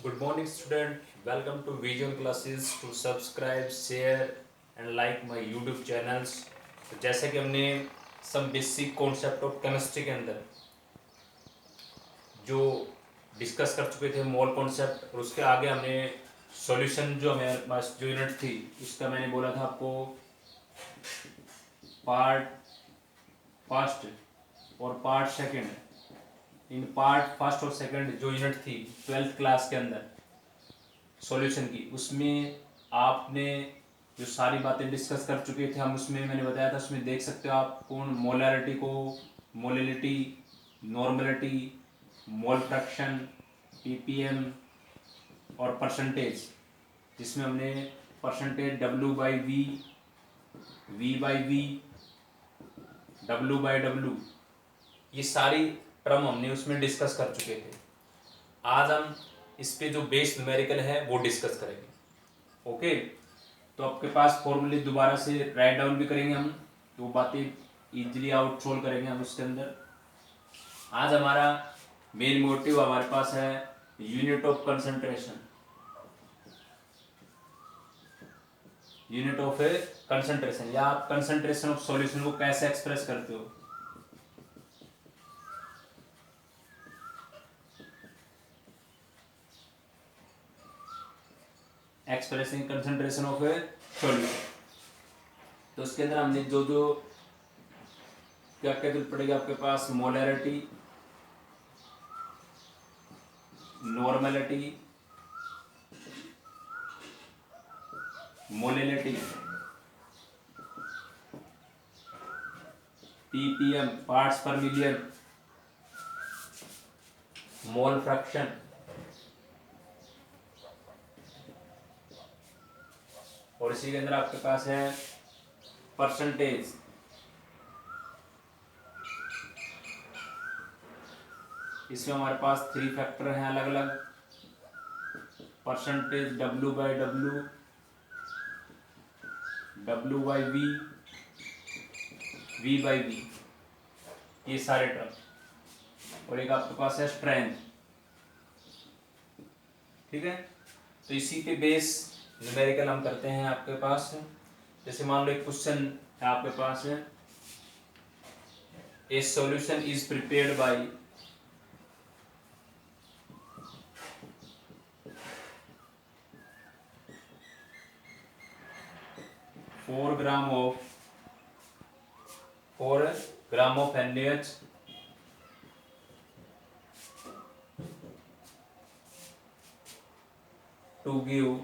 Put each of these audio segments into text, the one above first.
Good morning, student. Welcome to Vision Classes. To subscribe, share and like my YouTube channels. तो जैसे कि हमने some basic concept of chemistry के अंदर जो डिस्कस कर चुके थे मोल कॉन्सेप्ट, और उसके आगे हमने सॉल्यूशन जो हमारे पास जो यूनिट थी उसका मैंने बोला था आपको पार्ट फर्स्ट और part second. In part first और सेकंड जो यूनिट थी 12th क्लास के अंदर सॉल्यूशन की, उसमें आपने जो सारी बातें डिस्कस कर चुके थे हम, उसमें मैंने बताया था, उसमें देख सकते हो आप कौन मोलैरिटी को molality, normality, mole fraction, ppm और परसेंटेज, जिसमें हमने परसेंटेज W/V, V/V, W/W, ये सारी टर्म हमने उसमें डिस्कस कर चुके थे। आज हम इस पे जो बेस न्यूमेरिकल है वो डिस्कस करेंगे। ओके, तो आपके पास फॉर्मूले दोबारा से राइट डाउन भी करेंगे हम, तो वो बातें इजीली आउट सोल्व करेंगे हम उसके अंदर। आज हमारा मेन मोटिव हमारे पास है unit of concentration, unit of A concentration, या आप कंसंट्रेशन ऑफ सॉल्यूशन को कैसे एक्सप्रेस करते हो। Expressing concentration of A solution, तो उसके अंदर हमने जो जो क्या क्या जरूरत पड़ेगी आपके पास, molarity, normality, molality, ppm parts per million, mole fraction, और इसी के अंदर आपके पास है परसेंटेज। इसमें हमारे पास 3 फैक्टर हैं अलग अलग, परसेंटेज W/W, W/V, V/V, ये सारे टर्म, और एक आपके पास है स्ट्रेंथ। ठीक है, तो इसी पे बेस न्यूमेरिकल हम करते हैं आपके पास। जैसे मान लो एक क्वेश्चन है आपके पास है, ए solution is prepared by 4 gram of NaH to give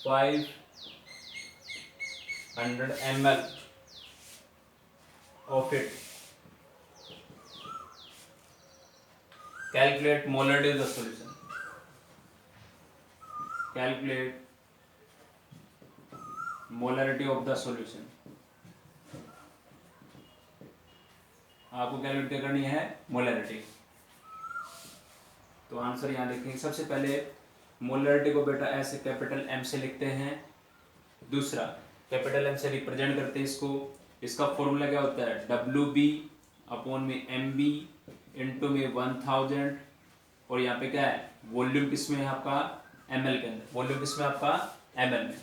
500 ml of it. Calculate molarity of the solution. Calculate molarity of the solution. आपको कैलकुलेट क्या करनी है, मोलैरिटी। तो आंसर यहाँ देखेंगे। सबसे पहले मोलैरिटी को बेटा ऐसे कैपिटल M से लिखते हैं, दूसरा कैपिटल M से रिप्रेजेंट करते हैं इसको। इसका फॉर्मूला क्या होता है, WB/MB इंटू में 1000, और यहाँ पे क्या है, वॉल्यूम किसमें है आपका, ml के अंदर, वॉल्यूम किसमें आपका, ml में।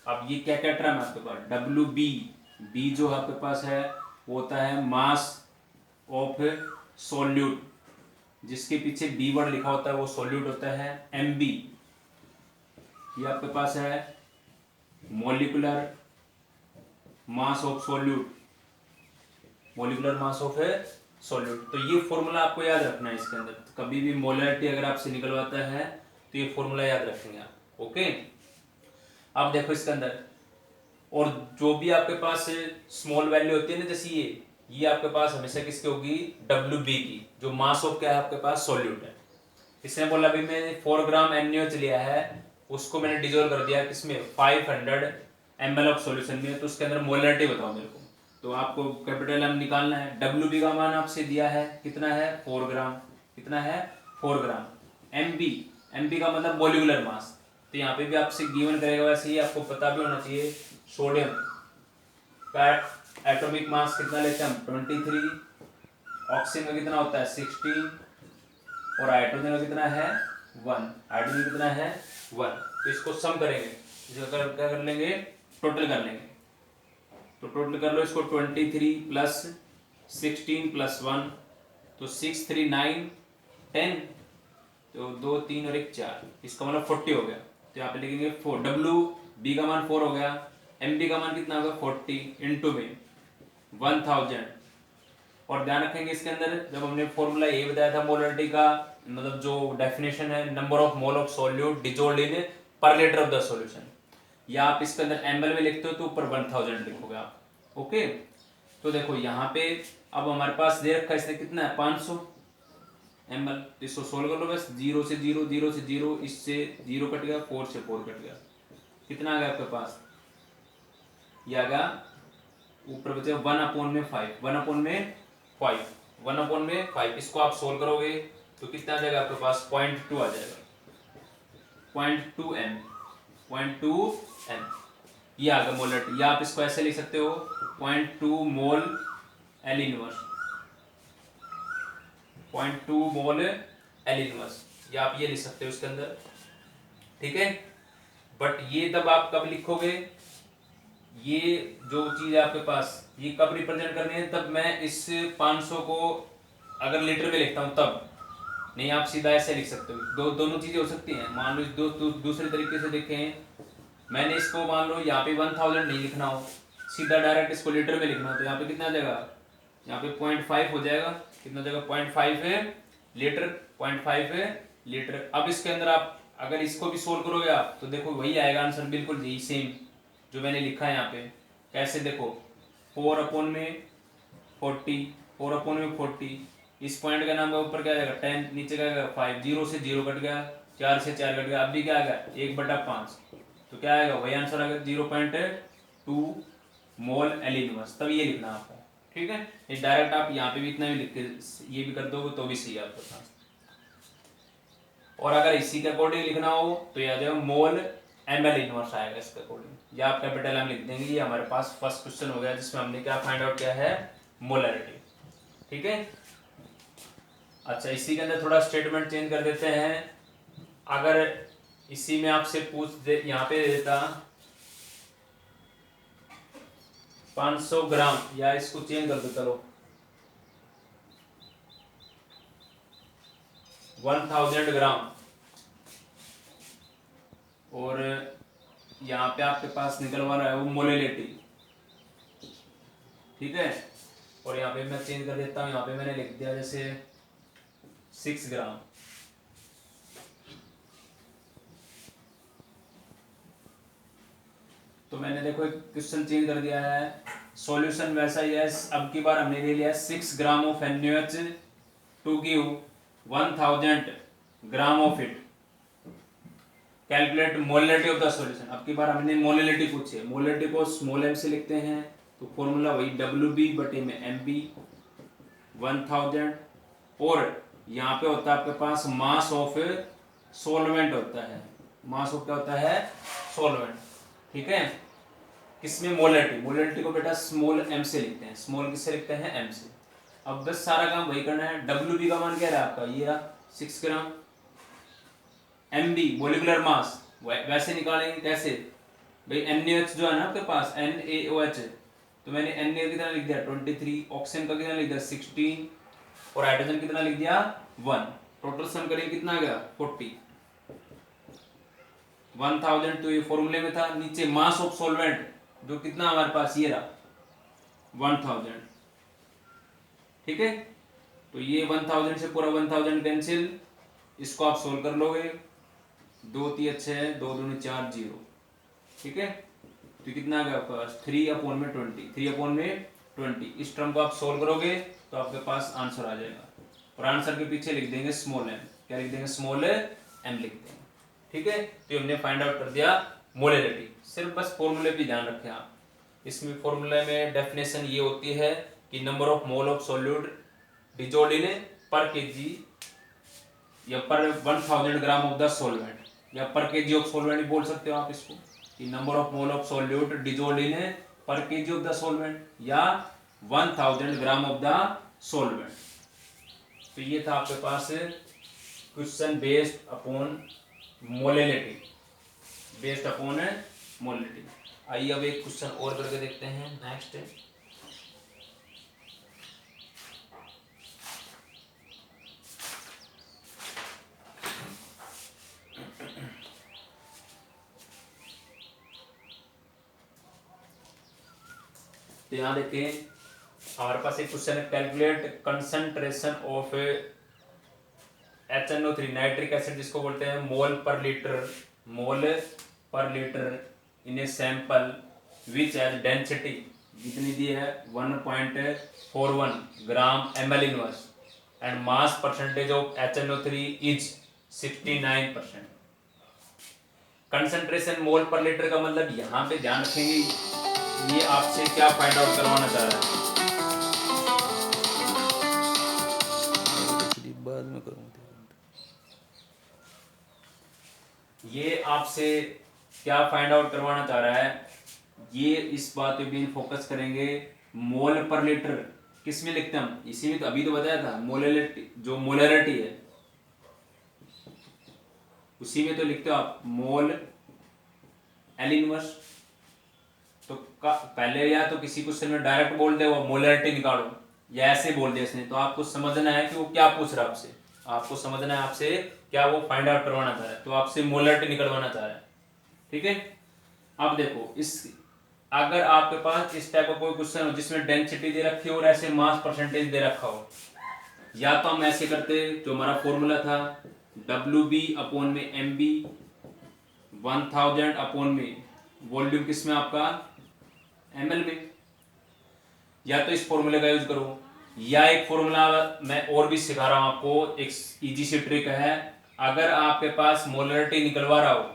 अब ये क्या क्या टर्म है आपके पास, WB, B जो आपके पास है वो होता है मास ऑफ सॉल्यूट, जिसके पीछे B वर्ड लिखा होता है वो सॉल्यूट होता है। MB ये आपके पास है molecular mass of solute, molecular mass of solute. तो ये फॉर्मूला आपको याद रखना है इसके अंदर। तो कभी भी मोलैरिटी अगर आपसे निकलवाता है तो ये फॉर्मूला याद रखेंगे आप। ओके, अब देखो इसके अंदर, और जो भी आपके पास स्मॉल वैल्यू होती है ना, जैसे ये आपके पास हमेशा किसकी होगी, WB की, जो मास ऑफ क्या है आपके पास, सॉल्यूट है। इसने बोला अभी मैंने 4 ग्राम NaOH लिया है, उसको मैंने डिजोल्व कर दिया किसमें, 500 ml ऑफ सॉल्यूशन में, तो उसके अंदर मोलैरिटी बताओ मेरे को। तो आपको कैपिटल M निकालना है। WB का मान आपसे दिया है कितना है, 4 ग्राम, कितना है, 4 ग्राम। MB का मतलब मॉलिक्यूलर मास, तो यहाँ पे भी आपसे गिवन करेगा, वैसे ही आपको पता भी होना चाहिए सोडियम का एटॉमिक मास कितना लेते हैं हम 23, ऑक्सीजन का कितना होता है 16 और हाइड्रोजन का कितना है 1, हाइड्रोजन कितना है 1। तो इसको सम करेंगे, इसको क्या कर लेंगे, टोटल कर लेंगे। तो टोटल कर लो इसको 23 प्लस 16 प्लस 1, तो 6 3 9 10, तो 2 3 और 1 4, इसका मतलब 40 हो गया। तो यहाँ पे लिखेंगे 4, डब्ल्यू बी का मान 4 हो गया, एम बी का मान कितना होगा 40 इंटू में 1000। और ध्यान रखेंगे इसके अंदर जब हमने फॉर्मूला ये बताया था मोलरिटी का, मतलब जो डेफिनेशन है number of mole of solute dissolved इन पर लीटर ऑफ द सॉल्यूशन, या आप इसके अंदर एमएल में लिखते हो तो ऊपर 1000 लिखोगे आप। ओके, तो देखो यहाँ पे अब हमारे पास दे रखा है इसने कितना है 500 ml, तो इसको सोल्व कर लो बस। 0 से 0, 0 से 0, इससे 0 कट गया, 4 से 4 कट गया, कितना आ गया आपके पास, ये आ गया ऊपर बचे 1/5, 1/5, 1/5। इसको आप सोल्व करोगे तो कितना आ जाएगा आपके पास 0.2 आ जाएगा, 0.2 m, ये आ गया मोलरिटी। या आप इसको ऐसे लिख सकते हो 0.2 मोल एल इनवर्स, 0.2 मोल एल इनवर्स, या आप ये लिख सकते हो इसके अंदर, ठीक है। बट ये तब आप कब लिखोगे, ये जो चीज है आपके पास ये कब रिप्रेजेंट करनी है, तब मैं इस 500 को अगर लीटर में लिखता हूं तब, नहीं आप सीधा ऐसे लिख सकते हो। दोनों चीजें हो सकती हैं। मान लो दूसरे तरीके से देखें, मैंने इसको मान लो यहाँ पे 1000 नहीं लिखना हो, सीधा डायरेक्ट इसको लीटर में लिखना हो, तो यहाँ पे कितना आ जाएगा, यहाँ पे 0.5 हो जाएगा, कितना जाएगा 0.5 लीटर, 0.5 लीटर। अब इसके अंदर आप अगर इसको भी सोल्व करोगे आप तो देखो वही आएगा आंसर, बिल्कुल यही सेम जो मैंने लिखा है यहाँ पे। कैसे देखो 4/40, 4/40, इस पॉइंट का नाम का ऊपर क्या आएगा 10, नीचे क्या आएगा 5, 0 से 0 कट गया, 4 से 4 कट गया, अब भी क्या आएगा 1/5, तो क्या आएगा वही आंसर आएगा 0.2 मोल एल इनवर्स। तब ये लिखना आपको, ठीक है। ये डायरेक्ट आप यहाँ पे भी इतना भी लिख के ये भी कर दोगे तो भी सही है आपके पास। और अगर इसी के अकॉर्डिंग लिखना हो तो यह आ जाएगा मोल एम एल इनवर्स आएगा इसके अकॉर्डिंग, या आप कैपिटल एम लिख देंगे। ये हमारे पास फर्स्ट क्वेश्चन हो गया जिसमें हमने क्या फाइंड आउट किया है, मोलरिटी, ठीक है। अच्छा, इसी के अंदर थोड़ा स्टेटमेंट चेंज कर देते हैं। अगर इसी में आपसे पूछ दे, यहाँ पे देता 500 ग्राम, या इसको चेंज कर दो चलो 1000 ग्राम, और यहाँ पे आपके पास निकलवा रहा है वो मोलरिटी, ठीक है। और यहाँ पे मैं चेंज कर देता हूँ, यहाँ पे मैंने लिख दिया जैसे 6 ग्राम, तो मैंने देखो एक क्वेश्चन चेंज कर दिया है, सॉल्यूशन वैसा ही है। अब की बार हमने ले लिया 6 gram of NaOH to give 1000 gram of it, calculate molarity of the solution. अब की बार हमने मोलरिटी पूछी है, मोलरिटी को स्मॉल m से लिखते हैं, तो फॉर्मूला वही WB/MB 1000, और यहाँ पे होता है आपके पास मास ऑफ सॉल्वेंट होता है, मास ऑफ क्या होता है सॉल्वेंट, ठीक है। किसमें मोलरिटी, मोलरिटी को बेटा स्मॉल m से लिखते हैं, स्मॉल किससे लिखते हैं m से। अब बस सारा काम वही करना है। WB का मान क्या रहा आपका, ये रहा 6 ग्राम, MB मोलिकुलर मास वैसे निकालेंगे कैसे भाई, NaOH जो है ना आपके पास NaOH, तो मैंने Na कितना लिख दिया 23, ऑक्सीजन का कितना लिख दिया 16, और हाइड्रोजन कितना लिख दिया 1, टोटल सम करेंगे कितना आ गया 40, 1000 तो ये फॉर्मूले में था। नीचे मास ऑफ सॉल्वेंट जो कितना हमारे पास ये रहा 1000, ठीक है। तो ये 1000 से पूरा 1000 कैंसिल, इसको आप सोल्व कर लोगे, 2 3 अच्छे है, 2 दूनी 4 0, ठीक है। तो कितना आ गया आपके पास 3/20, 3/20। इस टर्म को आप सोल्व करोगे तो आपके पास आंसर आ जाएगा, और आंसर के पीछे लिख देंगे स्मॉल m, क्या लिख देंगे स्मॉल m लिख देंगे, ठीक है। तो हमने फाइंड आउट कर दिया मोलरिटी। सिर्फ बस फॉर्मूले भी ध्यान रखें आप, इसमें फॉर्मूले में डेफिनेशन ये होती है कि number of mole of solute dissolved इन पर केजी, या पर 1000 ग्राम ऑफ द सॉल्वेंट, या पर केजी ऑफ सॉल्वेंट बोल सकते हो आप इसको, कि number of mole of solute dissolved इन पर केजी ऑफ द सोलवेंट या 1000 ग्राम ऑफ द सोलवेंट। तो ये था आपके पास question based upon molality, based upon molality. आइए अब एक क्वेश्चन और करके देखते हैं। नेक्स्ट तो यहाँ देखिए हमारे पास एक क्वेश्चन है, calculate concentration of HNO3 nitric acid जिसको बोलते हैं mole per litre in a sample which has density जितनी दी है 1.41 gram ml inverse and mass percentage of HNO3 is 69%। Concentration mole per litre का मतलब यहाँ पे ध्यान रखेंगे ये आपसे क्या फाइंड आउट करवाना चाह रहा है। बाद में करूँगा। ये आपसे क्या फाइंड आउट करवाना चाह रहा है, ये इस बात पे भी फोकस करेंगे। मोल पर लीटर किस में लिखते हैं हम, इसी में तो अभी तो बताया था मोलैरिटी, जो मोलैरिटी है उसी में तो लिखते हो आप मोल एल इनवर्स। तो पहले या तो किसी क्वेश्चन में डायरेक्ट बोल दे वो मोलैरिटी निकालो, या ऐसे बोल दे इसने, तो आपको समझना है कि वो क्या पूछ रहा है आपसे, आपको समझना है आपसे क्या वो फाइंड आउट करवाना चाह रहा है। तो आपसे मोलैरिटी निकलवाना चाह रहा है, ठीक है। अब देखो इस अगर आपके पास इस टाइप का कोई क्वेश्चन हो जिसमें डेंसिटी दे रखी हो और ऐसे मास परसेंटेज दे रखा हो, या तो हम ऐसे करते जो हमारा फॉर्मूला था WB अपॉन में MB 1000 अपॉन में वॉल्यूम किस में आपका ml में, या तो इस फॉर्मूले का यूज करो, या एक फॉर्मूला मैं और भी सिखा रहा हूं आपको, एक इजी सी ट्रिक है। अगर आपके पास मोलैरिटी निकलवा रहा हो,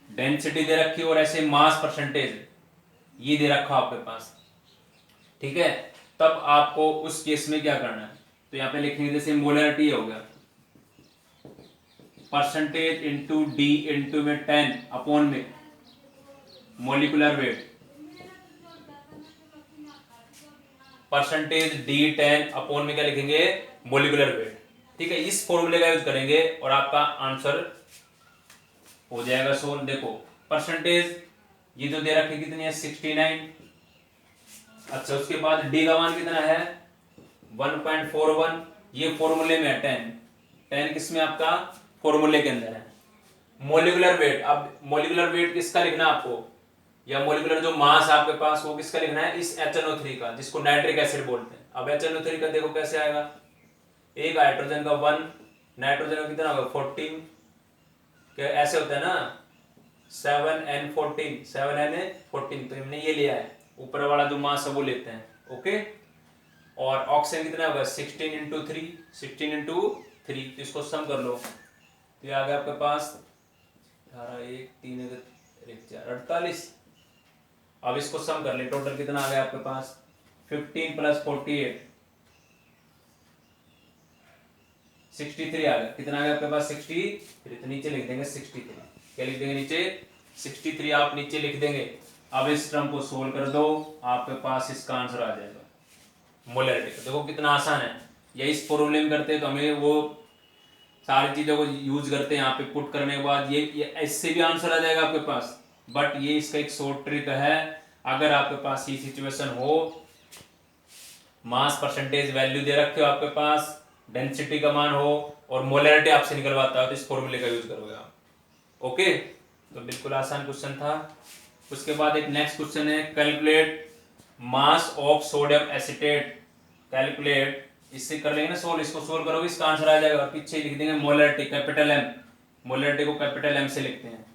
डेंसिटी दे रखी हो और ऐसे मास परसेंटेज ये दे रखा हो आपके पास, ठीक है, तब आपको उस केस में क्या करना है, तो यहाँ पे लिखेंगे जैसे मोलैरिटी हो गया परसेंटेज इंटू डी इंटू में 10 अपॉन में molecular weight, percentage D10 upon में क्या लिखेंगे मोलिकुलर वेट, ठीक है। इस फॉर्मूले का यूज करेंगे और आपका आंसर हो जाएगा सोल्व। देखो परसेंटेज ये जो दे रखी कितनी है 69, अच्छा उसके बाद डी का मान कितना है 1.41, ये फॉर्मूले में है 10 किस में आपका फॉर्मूले के अंदर है। मोलिकुलर वेट, अब मोलिकुलर वेट किसका लिखना है आपको, या मोलिकुलर जो मास आपके पास वो किसका लिखना है, इस HNO3 का जिसको नाइट्रिक एसिड बोलते हैं। अब HNO3 का देखो कैसे आएगा, एक हाइड्रोजन का 1, नाइट्रोजन का कितना होगा 14, क्या ऐसे होता है ना 7n14, 7n14, तो हमने ये लिया है, ऊपर वाला जो मास है वो लेते हैं, ओके। और ऑक्सीजन कितना होगा 16 इंटू 3, तो इसको सम कर लो, तो ये आ गया आपके पास 18 1 3 1 4 48। अब इसको सम कर ले, टोटल कितना आ गया आपके पास 15 प्लस 48 63 आ गया, कितना आ गया आपके पास 63, तो नीचे लिख देंगे 63, क्या लिख देंगे नीचे 63 आप नीचे लिख देंगे। अब इस टर्म को सोल्व कर दो, आपके पास इसका आंसर आ जाएगा मोलैरिटी का। देखो कितना आसान है, या इस फॉर्मूले में करते हैं तो हमें वो सारी चीजों को यूज करते हैं, यहाँ पे पुट करने के बाद ये इससे भी आंसर आ जाएगा आपके पास, बट ये इसका एक शॉर्ट ट्रिक है। अगर आपके पास ये सिचुएशन हो, मास परसेंटेज वैल्यू दे रखे हो आपके पास, डेंसिटी का मान हो और मोलैरिटी आपसे निकलवाता है, तो इस फॉर्मूले का यूज करोगे आप, ओके। तो बिल्कुल आसान क्वेश्चन था। उसके बाद एक नेक्स्ट क्वेश्चन है, calculate mass of sodium acetate, calculate, इससे कर लेंगे ना सोल्व, इसको सोल्व करोगे इसका आंसर आ जाएगा, पीछे लिख देंगे मोलैरिटी कैपिटल M, मोलैरिटी को कैपिटल M से लिखते हैं।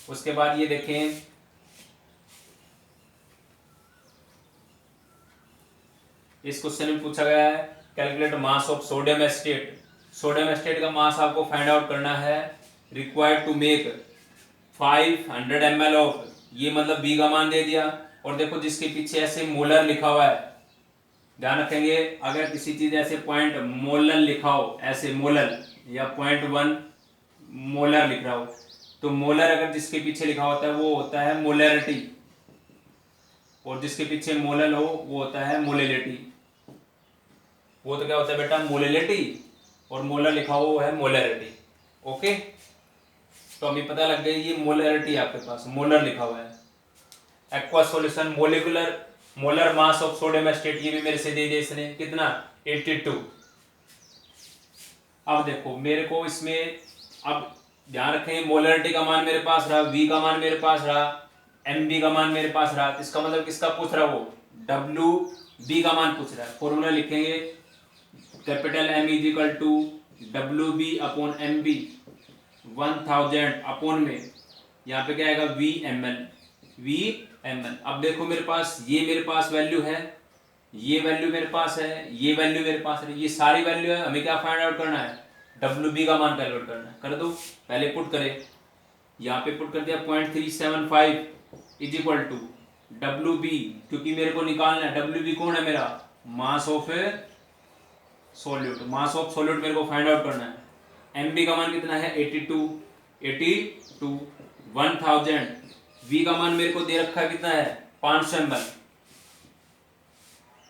उसके बाद ये देखें, इस क्वेश्चन में पूछा गया है calculate mass of sodium acetate, sodium acetate का मास आपको फाइंड आउट करना है, required to make 500 ml of, ये मतलब B का मान दे दिया, और देखो जिसके पीछे ऐसे मोलर लिखा हुआ है, ध्यान रखेंगे अगर किसी चीज ऐसे पॉइंट मोलर लिखा हो, ऐसे मोलर या 0.1 मोलर लिख रहा हो, तो मोलर अगर जिसके पीछे लिखा होता है वो होता है मोलैरिटी, और जिसके पीछे मोलल हो वो होता है मोलेलिटी। वो तो क्या होता है बेटा, मोलेलिटी, और मोलर लिखा हो वो है मोलैरिटी। ओके, तो अभी पता लग गया ये मोलैरिटी आपके पास, मोलर लिखा हुआ है। Aqua solution molecular molar mass of sodium estate, ये भी मेरे से दे दिया इसने, कितना 82। अब देखो मेरे को इसमें, अब ध्यान रखें मोलरिटी का मान मेरे पास रहा, V का मान मेरे पास रहा, MB का मान मेरे पास रहा, तो इसका मतलब किसका पूछ रहा है वो, WB का मान पूछ रहा है। फॉर्मूला लिखेंगे capital M is equal to WB upon MB 1000 upon में यहाँ पे क्या आएगा VML। अब देखो मेरे पास ये मेरे पास वैल्यू है, ये वैल्यू मेरे पास है, ये वैल्यू मेरे पास है, ये सारी वैल्यू है। हमें क्या फाइंड आउट करना है, WB का मान कैलकुलेट करना है। कर दो, पहले पुट करें, यहाँ पे पुट कर दिया 0.375 इज इक्वल टू WB, क्योंकि मेरे को निकालना है WB कौन है मेरा, mass of solute, mass of solute मेरे को फाइंड आउट करना है। MB का मान कितना है 82 1000, V का मान मेरे को दे रखा है कितना है 500 ml।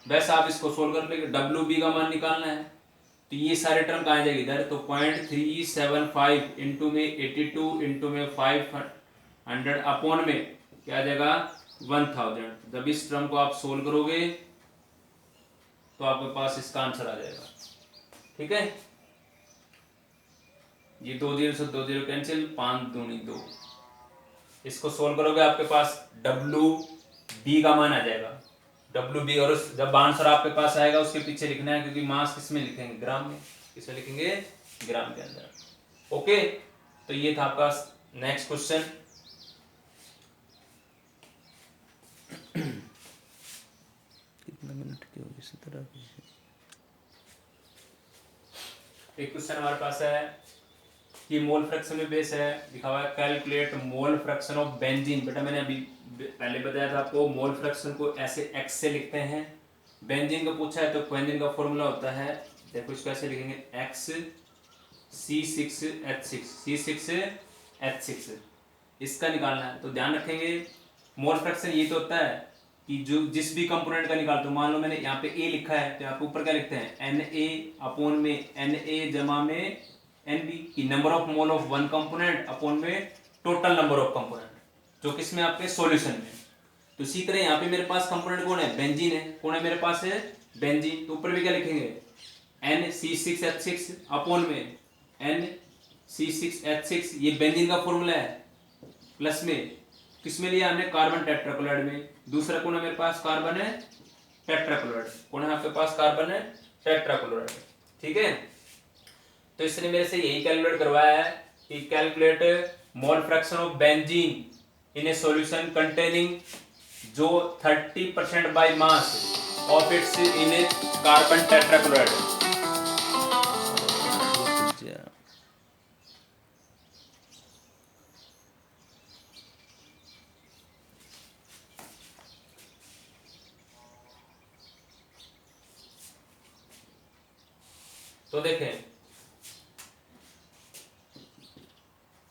बस आप इसको सोल्व कर लेंगे, WB का मान निकालना है, तो ये सारे टर्म कहाँ जाएगी इधर, तो 0.375 इंटू में 82 इंटू में 500 अपॉन में क्या आ जाएगा 1000। जब इस टर्म को आप सोल्व करोगे तो आपके पास इसका आंसर आ जाएगा। ठीक है, ये 2 0 से 2 0 कैंसिल, 5 दूनी 2। इसको सोल्व करोगे आपके पास WB का मान आ जाएगा, WB, और जब आंसर आपके पास आएगा उसके पीछे लिखना है, क्योंकि मास किसमें लिखेंगे, ग्राम में, किसमें लिखेंगे, ग्राम के अंदर। ओके, तो ये था आपका नेक्स्ट क्वेश्चन। कितना मिनट की होगी 17 की। एक क्वेश्चन हमारे पास है कि मोल फ्रैक्शन में बेस है, लिखा हुआ है calculate mole fraction of benzene. बेटा मैंने अभी पहले बताया था आपको, मोल फ्रैक्शन को ऐसे x से लिखते हैं। बेंजीन का पूछा है तो बेंजीन का फॉर्मूला होता है, देखो इसको ऐसे लिखेंगे x C6H6 इसका निकालना है। तो ध्यान रखेंगे मोल फ्रैक्शन ये तो होता है कि जो जिस भी कंपोनेंट का निकालते हो, मान लो मैंने यहाँ पे A लिखा है तो यहाँ पे ऊपर क्या लिखते हैं Na अपॉन में Na जमा में NB की number of mole of one component upon में टोटल नंबर ऑफ कंपोनेंट जो किसमें आपके सॉल्यूशन में। तो इसी तरह यहाँ पे मेरे पास कंपोनेंट कौन है, बेंजीन है। कौन है मेरे पास है, बेंजीन। तो ऊपर भी क्या लिखेंगे NC6H6 अपॉन में NC6H6, ये बेंजीन का फॉर्मूला है। प्लस में किसमें लिया हमने, कार्बन टेट्राक्लोराइड में। दूसरा कौन है मेरे पास, कार्बन है टेट्राक्लोराइड। कौन है आपके पास, कार्बन है टेट्राक्लोराइड। ठीक है, तो इसने मेरे से यही कैलकुलेट करवाया है कि calculate mole fraction of benzene in A solution containing जो 30% by mass of it's in A carbon tetrachloride. तो देखें,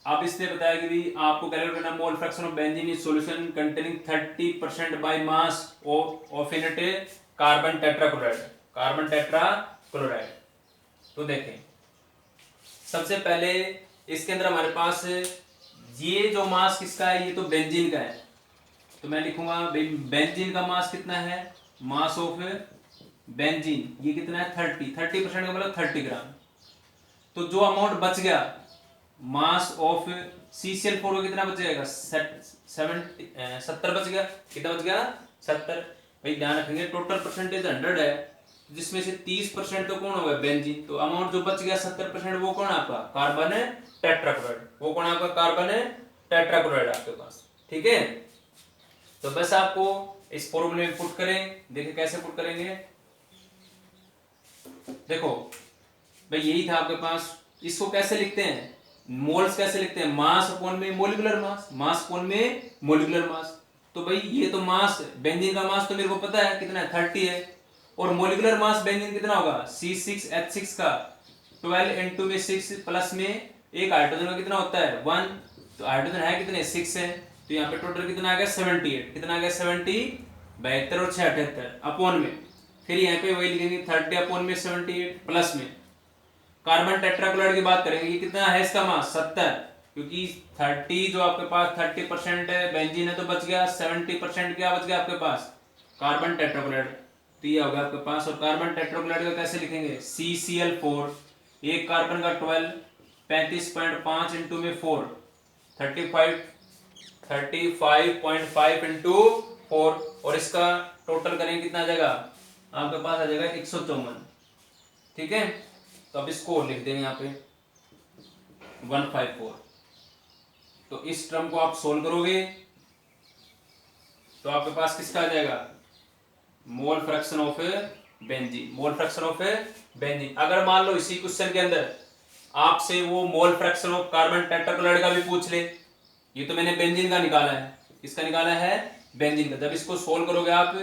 अब इसने बताया कि भी आपको कैलकुलेट करना mole fraction of benzene is solution containing 30% by mass of in A carbon tetrachloride, carbon tetrachloride. तो देखें, सबसे पहले इसके अंदर हमारे पास ये जो मास किसका है, ये तो बेंजीन का है। तो मैं लिखूंगा बेंजीन का मास कितना है, मास ऑफ बेंजीन ये कितना है 30% का मतलब 30 ग्राम। तो जो अमाउंट बच गया मास ऑफ CCl4 का कितना बच जाएगा 70 बच गया। कितना बच गया 70। भाई ध्यान रखेंगे टोटल परसेंटेज 100 है, जिसमें से 30% तो कौन होगा बेंजीन। तो अमाउंट जो बच गया 70% वो कौन है आपका, कार्बन है टेट्राक्लोराइड। वो कौन है आपका, कार्बन है टेट्राक्लोराइड आपके पास। ठीक है, तो बस आपको इस फॉर्मूले में पुट करें। देखिए कैसे पुट करेंगे, देखो भाई यही था आपके पास। इसको कैसे लिखते हैं, मोल्स कैसे लिखते हैं, मास अपॉन में मोलिकुलर मास, मास अपॉन में मोलिकुलर मास। तो भाई ये तो मास बेंजीन का मास तो मेरे को पता है कितना है 30 है, और मोलिकुलर मास बेंजीन कितना होगा C6H6 का 12 इंटू में 6 प्लस में एक हाइड्रोजन का कितना होता है 1। तो हाइड्रोजन है कितने 6 है, तो यहाँ पे टोटल कितना आ गया 78, कितना आ गया 70, 72 और 6 78 अपॉन में, फिर यहाँ पे वही लिखेंगे 30 अपॉन में 78 प्लस में कार्बन टेट्राक्लोराइड की बात करेंगे, ये कितना है इसका मास 70, क्योंकि 30 जो आपके पास 30% बेंजीन है तो बच गया, 70% क्या बच गया आपके पास कार्बन टेट्राक्लोराइड, तो ये हो गया आपके पास। और कार्बन टेट्राक्लोराइड को कैसे लिखेंगे CCl4, एक कार्बन का 12, 35.5 इंटू में 4, 35.5 इंटू 4, और इसका टोटल करेंगे कितना आ जाएगा आपके पास आ जाएगा 154, ठीक है। तो अब इसको लिख देंगे यहाँ पे 154। तो इस टर्म को आप सोल्व करोगे तो आपके पास किसका आ जाएगा mole fraction of benzene, mole fraction of benzene. अगर मान लो इसी क्वेश्चन के अंदर आपसे वो mole fraction of carbon tetrachloride का भी पूछ ले, ये तो मैंने बेंजीन का निकाला है, किसका निकाला है बेंजीन का, जब इसको सोल्व करोगे आप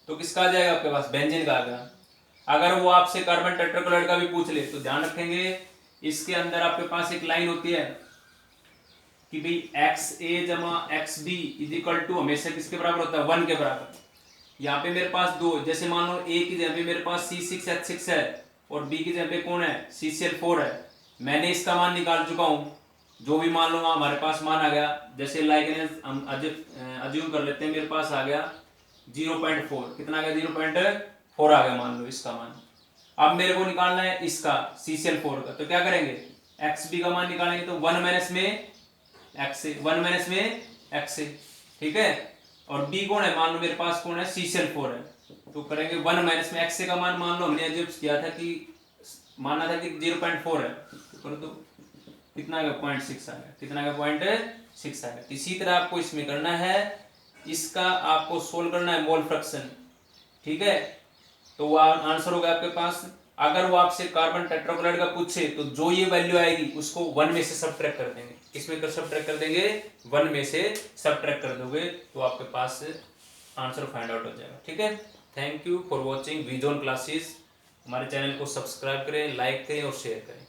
तो किसका आ जाएगा आपके पास बेंजीन का आ गया। अगर वो आपसे कार्बन टेट्राक्लोराइड का भी पूछ ले तो ध्यान रखेंगे इसके अंदर आपके पास एक लाइन होती है कि भाई XA जमा XB इज इक्वल टू हमेशा किसके बराबर होता है 1 के बराबर। यहाँ पे मेरे पास दो, जैसे मान लो A की जगह पे मेरे पास C6H6 है और B की जगह पे कौन है CCl4 है, मैंने इसका मान निकाल चुका हूँ, जो भी मान लो हमारे पास मान आ गया, जैसे लाइक हम अज्यूम कर लेते हैं मेरे पास आ गया 0.4, कितना आ गया 0.4 आ गया मान लो इसका मान। अब मेरे को निकालना है इसका CCl4 का, तो क्या करेंगे XB का मान निकालेंगे, तो 1 माइनस में XA, 1 माइनस में XA, ठीक है। और B कौन है मान लो मेरे पास कौन है CCl4 है, तो करेंगे 1 माइनस में XA का मान मान लो हमने अज्यूम किया था कि माना था कि 0.4 है, तो करो तो कितना आ गया 0.6 आ गया, कितना आ गया 0.6 आ गया। इसी तरह आपको इसमें करना है, इसका आपको सोल्व करना है मोल फ्रैक्शन, ठीक है। तो वो आंसर होगा आपके पास। अगर वो आपसे कार्बन टेट्राक्लोराइड का पूछे तो जो ये वैल्यू आएगी उसको 1 में से सब्ट्रैक्ट कर देंगे, किसमें कर सब्ट्रैक्ट कर देंगे 1 में से सब्ट्रैक्ट कर दोगे तो आपके पास आंसर फाइंड आउट हो जाएगा, ठीक है। Thank you for watching vision classes. हमारे चैनल को सब्सक्राइब करें, लाइक करें और शेयर करें।